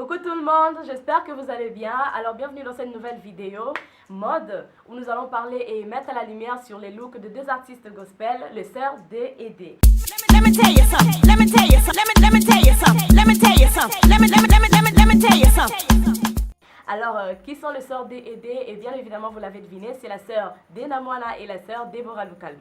Coucou tout le monde, j'espère que vous allez bien. Alors bienvenue dans cette nouvelle vidéo mode où nous allons parler et mettre la lumière sur les looks de deux artistes gospel, les sœurs D et D. Alors, qui sont les sœurs D et D? Et bien évidemment, vous l'avez deviné, c'est la sœur Dena Moana et la sœur Deborah Lukalu.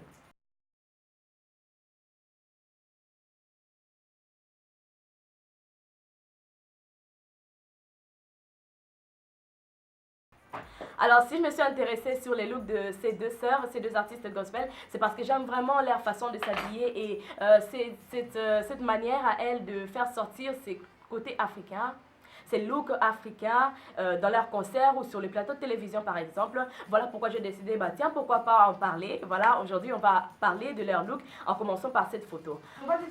Alors, si je me suis intéressée sur les looks de ces deux sœurs, ces deux artistes gospel, c'est parce que j'aime vraiment leur façon de s'habiller et cette manière à elles de faire sortir ses côtés africains, ces looks africains dans leurs concerts ou sur les plateaux de télévision par exemple. Voilà pourquoi j'ai décidé, bah tiens, pourquoi pas en parler. Voilà, aujourd'hui on va parler de leur look en commençant par cette photo.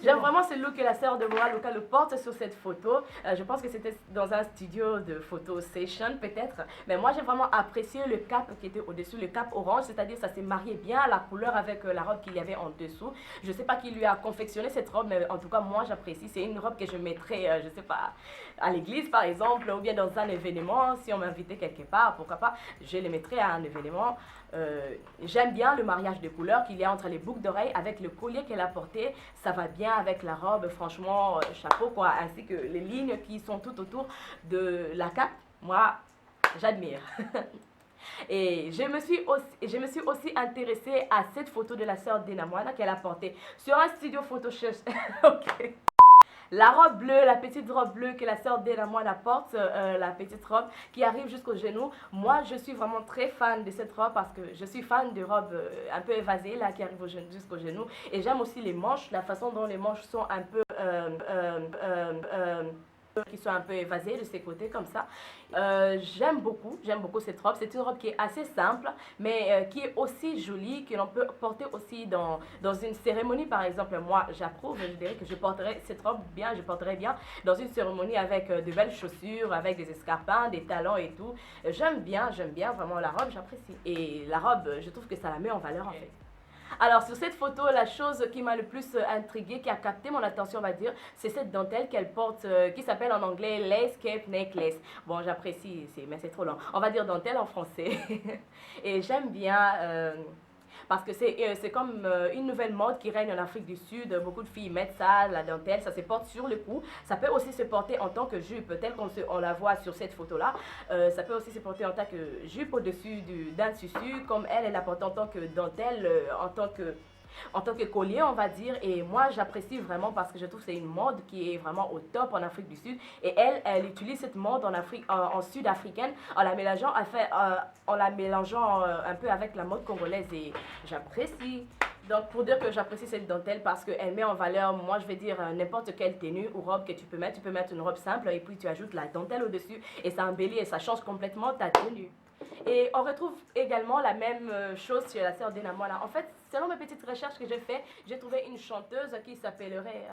J'aime vraiment ce look que la sœur de Deborah Lukalu porte sur cette photo. Je pense que c'était dans un studio de photo session peut-être. Mais moi j'ai vraiment apprécié le cap qui était au-dessus, le cap orange, c'est-à-dire ça s'est marié bien à la couleur avec la robe qu'il y avait en dessous. Je sais pas qui lui a confectionné cette robe, mais en tout cas moi j'apprécie. C'est une robe que je mettrais, je sais pas, à l'église par exemple, ou bien dans un événement, si on m'invitait quelque part, pourquoi pas, je les mettrais à un événement. J'aime bien le mariage de couleurs qu'il y a entre les boucles d'oreilles avec le collier qu'elle a porté, ça va bien avec la robe, franchement, chapeau quoi, ainsi que les lignes qui sont tout autour de la cape, moi, j'admire. Et je me suis aussi intéressée à cette photo de la sœur Dena Moana qu'elle a portée sur un studio Photoshop. Ok. La robe bleue, la petite robe bleue que la sœur Dena Moana porte, la petite robe qui arrive jusqu'aux genoux. Moi, je suis vraiment très fan de cette robe parce que je suis fan de robes un peu évasées, là, qui arrivent jusqu'aux genoux. Et j'aime aussi les manches, la façon dont les manches sont un peu qui sont un peu évasées de ses côtés comme ça. J'aime beaucoup cette robe. C'est une robe qui est assez simple, mais qui est aussi jolie, que l'on peut porter aussi dans une cérémonie par exemple. Moi, j'approuve, je dirais que je porterais cette robe bien, je porterais bien dans une cérémonie avec de belles chaussures, avec des escarpins, des talons et tout. J'aime bien vraiment la robe, j'apprécie. Et la robe, je trouve que ça la met en valeur en fait. Alors sur cette photo, la chose qui m'a le plus intriguée, qui a capté mon attention on va dire, c'est cette dentelle qu'elle porte, qui s'appelle en anglais lace cape necklace. Bon, j'apprécie, mais c'est trop long. On va dire dentelle en français. Et j'aime bien parce que c'est comme une nouvelle mode qui règne en Afrique du Sud. Beaucoup de filles mettent ça, la dentelle, ça se porte sur le cou. Ça peut aussi se porter en tant que jupe, telle qu'on la voit sur cette photo-là. Ça peut aussi se porter en tant que jupe au-dessus d'un tissu, comme elle la porte en tant que dentelle, en tant que collier, on va dire. Et moi, j'apprécie vraiment parce que je trouve que c'est une mode qui est vraiment au top en Afrique du Sud. Et elle utilise cette mode en sud-africaine en la mélangeant, un peu avec la mode congolaise. Et j'apprécie. Donc, pour dire que j'apprécie cette dentelle parce qu'elle met en valeur, moi je vais dire, n'importe quelle tenue ou robe que tu peux mettre. Tu peux mettre une robe simple et puis tu ajoutes la dentelle au-dessus et ça embellit et ça change complètement ta tenue. Et on retrouve également la même chose chez la sœur Dena Moana. En fait, selon mes petites recherches que j'ai faites, j'ai trouvé une chanteuse qui s'appellerait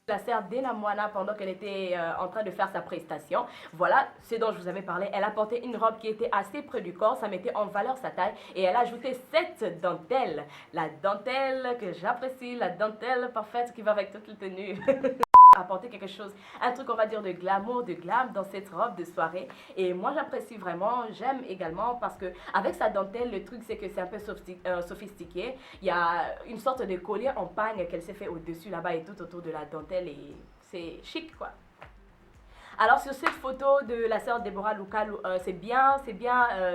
la sœur Dena Moana pendant qu'elle était en train de faire sa prestation. Voilà ce dont je vous avais parlé. Elle a porté une robe qui était assez près du corps, ça mettait en valeur sa taille et elle a ajouté cette dentelle. La dentelle que j'apprécie, la dentelle parfaite qui va avec toute la tenue. Apporter quelque chose, un truc on va dire de glamour, de glam dans cette robe de soirée. Et moi j'apprécie vraiment, j'aime également parce que avec sa dentelle, le truc c'est que c'est un peu sophistiqué. Il y a une sorte de collier en pagne qu'elle s'est fait au-dessus là-bas et tout autour de la dentelle et c'est chic quoi. Alors sur cette photo de la sœur Deborah Lukalu, c'est bien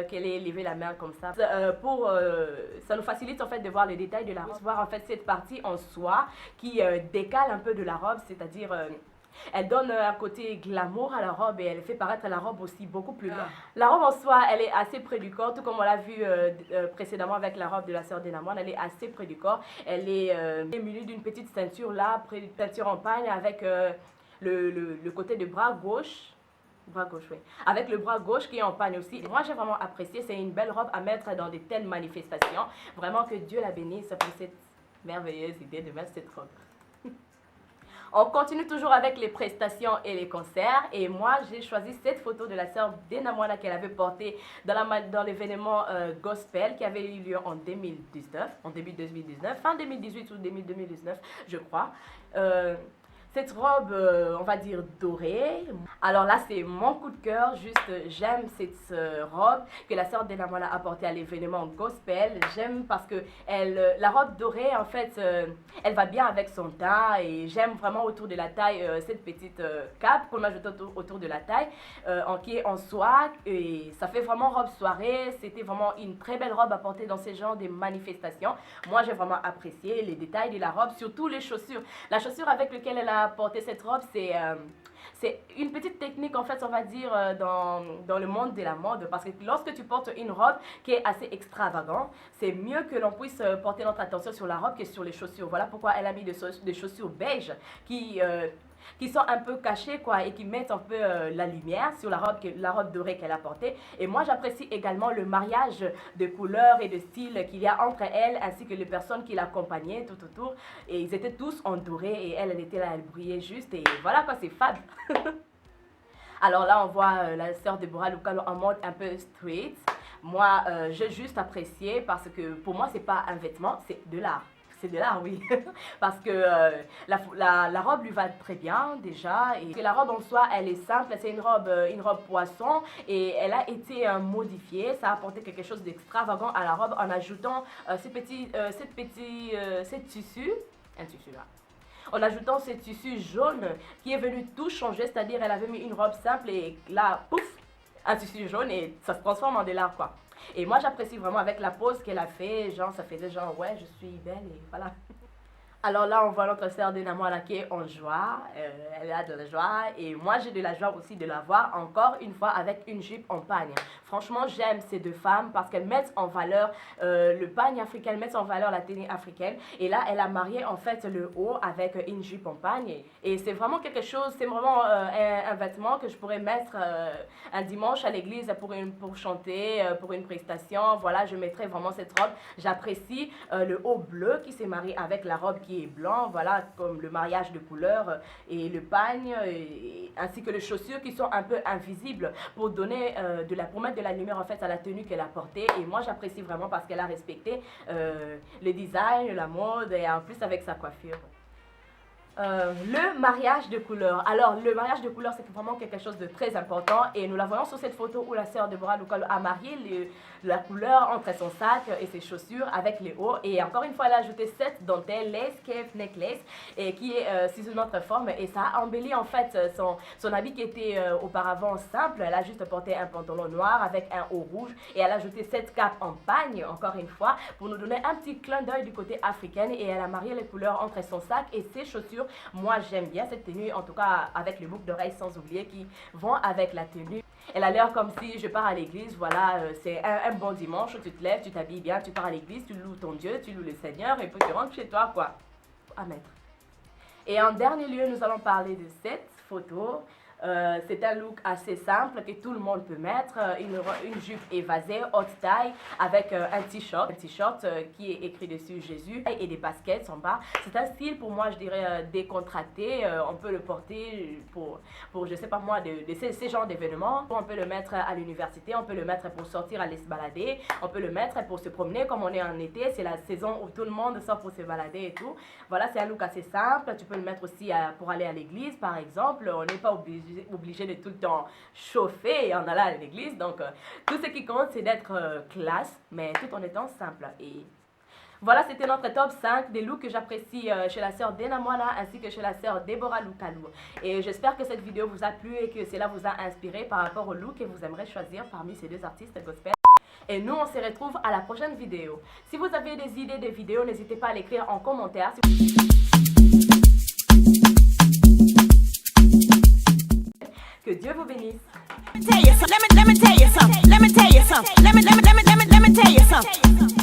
qu'elle ait levé la main comme ça. Ça nous facilite en fait de voir le détail de la robe, voir en fait cette partie en soie qui décale un peu de la robe, c'est-à-dire elle donne un côté glamour à la robe et elle fait paraître la robe aussi beaucoup plus longue. La robe en soie, elle est assez près du corps, tout comme on l'a vu précédemment avec la robe de la sœur Dena Moana, elle est assez près du corps. Elle est munie d'une petite ceinture là, ceinture en pagne avec le côté du bras gauche, oui, avec le bras gauche qui est en pagne aussi. Moi j'ai vraiment apprécié, c'est une belle robe à mettre dans de telles manifestations. Vraiment que Dieu la bénisse pour cette merveilleuse idée de mettre cette robe. On continue toujours avec les prestations et les concerts. Et moi, j'ai choisi cette photo de la sœur Denamwana qu'elle avait portée dans l'événement gospel qui avait eu lieu en 2019, en début 2019, fin 2018 ou début 2019, je crois. Cette robe, on va dire dorée. Alors là, c'est mon coup de cœur. Juste, j'aime cette robe que la sœur Denamwana a portée à l'événement gospel. J'aime parce que la robe dorée, en fait, elle va bien avec son teint. Et j'aime vraiment autour de la taille cette petite cape qu'on ajoute autour de la taille, qui est en soie. Et ça fait vraiment robe soirée. C'était vraiment une très belle robe à porter dans ces genres de manifestations. Moi, j'ai vraiment apprécié les détails de la robe, surtout les chaussures. La chaussure avec laquelle elle a porté cette robe, c'est une petite technique, en fait, on va dire, dans le monde de la mode. Parce que lorsque tu portes une robe qui est assez extravagante, c'est mieux que l'on puisse porter notre attention sur la robe que sur les chaussures. Voilà pourquoi elle a mis des chaussures beige qui sont un peu cachées, quoi, et qui mettent un peu la lumière sur la robe dorée qu'elle a portée. Et moi, j'apprécie également le mariage de couleurs et de styles qu'il y a entre elle ainsi que les personnes qui l'accompagnaient tout autour. Et ils étaient tous en doré et elle était là, elle brillait juste. Et voilà quoi, c'est fab. Alors là, on voit la sœur Deborah Lukalo en mode un peu street. Moi, j'ai juste apprécié parce que pour moi, c'est pas un vêtement, c'est de l'art. C'est de l'art, oui. Parce que la robe lui va très bien déjà. Et que la robe en soi, elle est simple. C'est une robe poisson. Et elle a été modifiée. Ça a apporté quelque chose d'extravagant à la robe en ajoutant ce tissu. Un tissu là. En ajoutant ce tissu jaune qui est venu tout changer. C'est-à-dire, elle avait mis une robe simple et là, pouf, un tissu jaune et ça se transforme en de l'art, quoi. Et moi, j'apprécie vraiment avec la pose qu'elle a fait. Genre, ça faisait genre, ouais, je suis belle et voilà. Alors là, on voit notre sœur Denamwana qui est en joie. Elle a de la joie. Et moi, j'ai de la joie aussi de la voir encore une fois avec une jupe en pagne. Franchement, j'aime ces deux femmes parce qu'elles mettent en valeur le pagne africain, elles mettent en valeur la tenue africaine. Et là, elle a marié en fait le haut avec une jupe en pagne. Et c'est vraiment quelque chose, c'est vraiment un vêtement que je pourrais mettre un dimanche à l'église pour chanter, pour une prestation. Voilà, je mettrais vraiment cette robe. J'apprécie le haut bleu qui s'est marié avec la robe qui est blanc, voilà, comme le mariage de couleurs et le pagne, ainsi que les chaussures qui sont un peu invisibles pour donner pour mettre de la lumière en fait à la tenue qu'elle a portée. Et moi j'apprécie vraiment parce qu'elle a respecté le design, la mode et en plus avec sa coiffure. Le mariage de couleurs. Alors, le mariage de couleurs, c'est vraiment quelque chose de très important. Et nous la voyons sur cette photo où la sœur Deborah Lukalo a marié la couleur entre son sac et ses chaussures avec les hauts. Et encore une fois, elle a ajouté cette dentelle, lace, cape, necklace, et qui est sous une autre forme. Et ça a embelli en fait son habit qui était auparavant simple. Elle a juste porté un pantalon noir avec un haut rouge. Et elle a ajouté cette cape en pagne, encore une fois, pour nous donner un petit clin d'œil du côté africain. Et elle a marié les couleurs entre son sac et ses chaussures. Moi, j'aime bien cette tenue, en tout cas avec les boucles d'oreilles sans oublier qui vont avec la tenue. Elle a l'air comme si je pars à l'église, voilà, c'est un bon dimanche, tu te lèves, tu t'habilles bien, tu pars à l'église, tu loues ton Dieu, tu loues le Seigneur et puis tu rentres chez toi, quoi, à mettre. Et en dernier lieu, nous allons parler de cette photo. C'est un look assez simple que tout le monde peut mettre, une jupe évasée, haute taille, avec un t-shirt qui est écrit dessus Jésus et des baskets en bas. C'est un style pour moi, je dirais, décontracté. On peut le porter pour je sais pas moi, ces genres d'événements. On peut le mettre à l'université, on peut le mettre pour sortir aller se balader, on peut le mettre pour se promener comme on est en été. C'est la saison où tout le monde sort pour se balader et tout. Voilà, c'est un look assez simple. Tu peux le mettre aussi pour aller à l'église, par exemple. On n'est pas obligé de tout le temps chauffer en allant à l'église. Donc, tout ce qui compte, c'est d'être classe, mais tout en étant simple. Et voilà, c'était notre top 5 des looks que j'apprécie chez la sœur Denamwana ainsi que chez la sœur Deborah Lukalo. Et j'espère que cette vidéo vous a plu et que cela vous a inspiré par rapport au look que vous aimeriez choisir parmi ces deux artistes gospel. Et nous, on se retrouve à la prochaine vidéo. Si vous avez des idées de vidéos, n'hésitez pas à l'écrire en commentaire. Que Dieu vous bénisse. Let me tell you something.